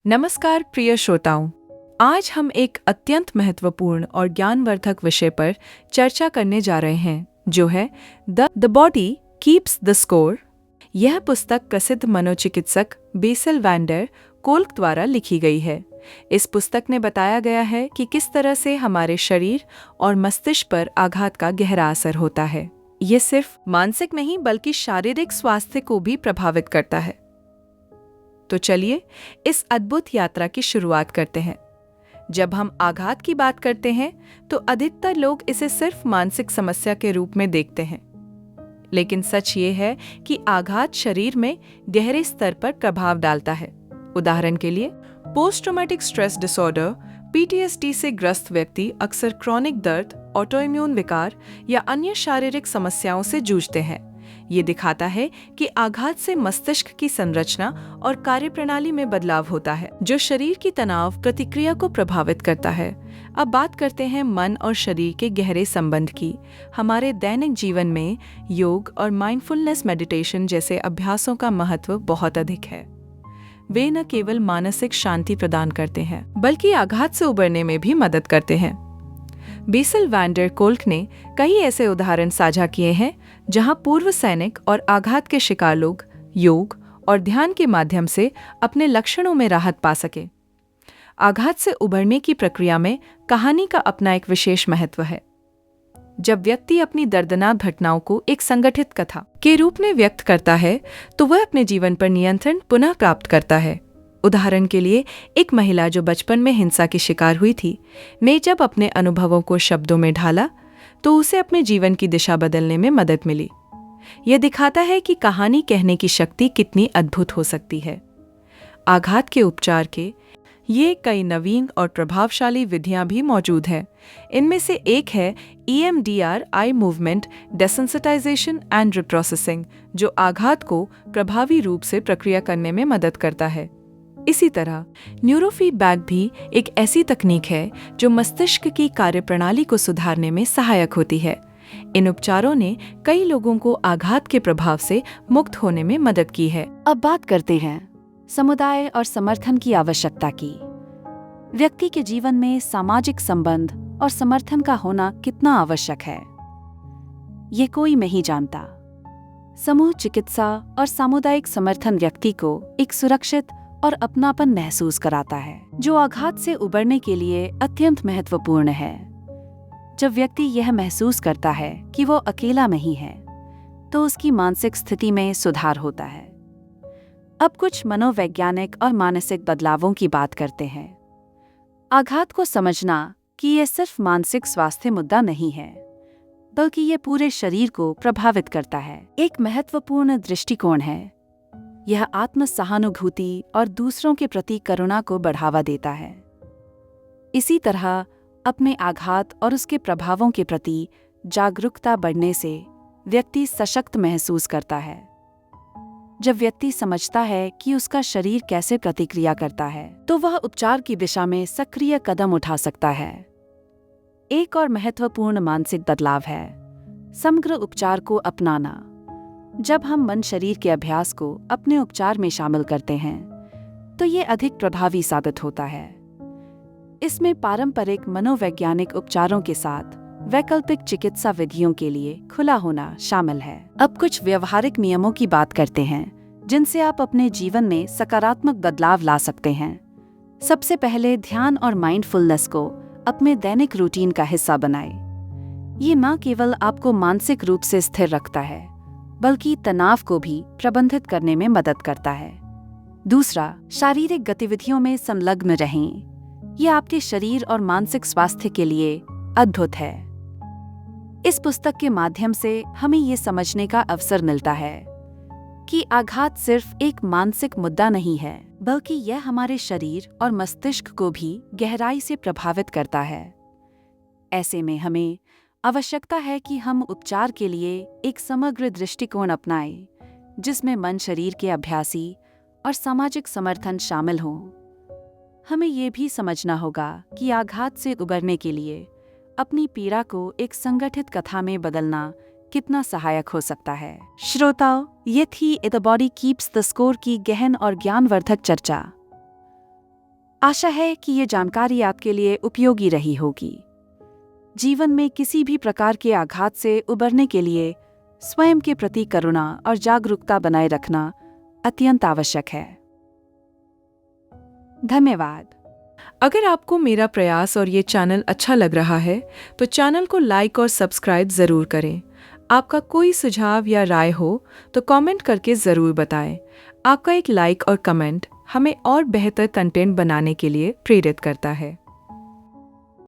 नमस्कार प्रिय श्रोताओं। आज हम एक अत्यंत महत्वपूर्ण और ज्ञानवर्धक विषय पर चर्चा करने जा रहे हैं, जो है the body keeps the score. यह पुस्तक प्रसिद्ध मनोचिकित्सक बेसिल वैन डेर कोल्क द्वारा लिखी गई है। इस पुस्तक में बताया गया है कि किस तरह से हमारे शरीर और मस्तिष्क पर आघात का गहरा असर होता है। ये सिर्फ मानसिक नहीं बल्कि शारीरिक स्वास्थ्य को भी प्रभावित करता है। तो चलिए इस अद्भुत यात्रा की शुरुआत करते हैं। जब हम आघात की बात करते हैं तो अधिकतर लोग इसे सिर्फ मानसिक समस्या के रूप में देखते हैं, लेकिन सच ये है कि आघात शरीर में गहरे स्तर पर प्रभाव डालता है। उदाहरण के लिए, post traumatic stress disorder (PTSD) से ग्रस्त व्यक्ति अक्सर क्रॉनिक दर्द, ऑटोइम्यून विकार या अन्य शारीरिक समस्याओं से जूझते हैं। ये दिखाता है कि आघात से मस्तिष्क की संरचना और कार्यप्रणाली में बदलाव होता है, जो शरीर की तनाव प्रतिक्रिया को प्रभावित करता है। अब बात करते हैं मन और शरीर के गहरे संबंध की। हमारे दैनिक जीवन में योग और माइंडफुलनेस मेडिटेशन जैसे अभ्यासों का महत्व बहुत अधिक है। वे न केवल मानसिक शांति प्रदान करते हैं, बल्कि आघात से उबरने में भी मदद करते हैं। बेसिल वैन डेर कोल्क ने कई ऐसे उदाहरण साझा किए हैं जहां पूर्व सैनिक और आघात के शिकार लोग योग और ध्यान के माध्यम से अपने लक्षणों में राहत पा सके। आघात से उबरने की प्रक्रिया में कहानी का अपना एक विशेष महत्व है। जब व्यक्ति अपनी दर्दनाक घटनाओं को एक संगठित कथा के रूप में व्यक्त करता है तो वह अपने जीवन पर नियंत्रण पुनः प्राप्त करता है। उदाहरण के लिए, एक महिला जो बचपन में हिंसा की शिकार हुई थी, ने जब अपने अनुभवों को शब्दों में ढाला तो उसे अपने जीवन की दिशा बदलने में मदद मिली। यह दिखाता है कि कहानी कहने की शक्ति कितनी अद्भुत हो सकती है। आघात के उपचार के ये कई नवीन और प्रभावशाली विधियां भी मौजूद हैं। इनमें से एक है EMDR eye movement desensitisation and reprocessing, जो आघात को प्रभावी रूप से प्रक्रिया करने में मदद करता है। इसी तरह न्यूरोफीडबैक भी एक ऐसी तकनीक है जो मस्तिष्क की कार्यप्रणाली को सुधारने में सहायक होती है। इन उपचारों ने कई लोगों को आघात के प्रभाव से मुक्त होने में मदद की है। अब बात करते हैं समुदाय और समर्थन की आवश्यकता की। व्यक्ति के जीवन में सामाजिक संबंध और समर्थन का होना कितना आवश्यक है, ये कोई नहीं जानता। समूह चिकित्सा और सामुदायिक समर्थन व्यक्ति को एक सुरक्षित और अपनापन महसूस कराता है, जो आघात से उबरने के लिए अत्यंत महत्वपूर्ण है। जब व्यक्ति यह महसूस करता है कि वो अकेला नहीं है, तो उसकी मानसिक स्थिति में सुधार होता है। अब कुछ मनोवैज्ञानिक और मानसिक बदलावों की बात करते हैं। आघात को समझना कि यह सिर्फ मानसिक स्वास्थ्य मुद्दा नहीं है, बल्कि यह पूरे शरीर को प्रभावित करता है। एक महत्वपूर्ण दृष्टिकोण है, यह आत्म-सहानुभूति और दूसरों के प्रति करुणा को बढ़ावा देता है। इसी तरह अपने आघात और उसके प्रभावों के प्रति जागरूकता बढ़ने से व्यक्ति सशक्त महसूस करता है। जब व्यक्ति समझता है कि उसका शरीर कैसे प्रतिक्रिया करता है, तो वह उपचार की दिशा में सक्रिय कदम उठा सकता है। एक और महत्वपूर्ण मानसिक बदलाव है समग्र उपचार को अपनाना। जब हम मन शरीर के अभ्यास को अपने उपचार में शामिल करते हैं, तो ये अधिक प्रभावी साबित होता है। इसमें पारंपरिक मनोवैज्ञानिक उपचारों के साथ वैकल्पिक चिकित्सा विधियों के लिए खुला होना शामिल है। अब कुछ व्यवहारिक नियमों की बात करते हैं, जिनसे आप अपने जीवन में सकारात्मक बदलाव ला सकते हैं। सबसे पहले ध्यान और माइंडफुलनेस को अपने दैनिक रूटीन का हिस्सा बनाएं। ये न केवल आपको मानसिक रूप से स्थिर रखता है, बल्कि तनाव को भी प्रबंधित करने में मदद करता है। दूसरा, शारीरिक गतिविधियों में संलग्न रहें। यह आपके शरीर और मानसिक स्वास्थ्य के लिए अद्भुत है। इस पुस्तक के माध्यम से हमें ये समझने का अवसर मिलता है कि आघात सिर्फ एक मानसिक मुद्दा नहीं है, बल्कि यह हमारे शरीर और मस्तिष्क को भी गहराई से प्रभावित करता है। ऐसे में हमें आवश्यकता है कि हम उपचार के लिए एक समग्र दृष्टिकोण अपनाएं, जिसमें मन शरीर के अभ्यासी और सामाजिक समर्थन शामिल हों। हमें ये भी समझना होगा कि आघात से उबरने के लिए अपनी पीड़ा को एक संगठित कथा में बदलना कितना सहायक हो सकता है। श्रोताओ, ये थी the body keeps the score की गहन और ज्ञानवर्धक चर्चा। आशा है कि ये जानकारी आपके लिए उपयोगी रही होगी। जीवन में किसी भी प्रकार के आघात से उबरने के लिए स्वयं के प्रति करुणा और जागरूकता बनाए रखना अत्यंत आवश्यक है। धन्यवाद। अगर आपको मेरा प्रयास और ये चैनल अच्छा लग रहा है तो चैनल को लाइक और सब्सक्राइब ज़रूर करें। आपका कोई सुझाव या राय हो तो कमेंट करके ज़रूर बताएं। आपका एक लाइक और कमेंट हमें और बेहतर कंटेंट बनाने के लिए प्रेरित करता है।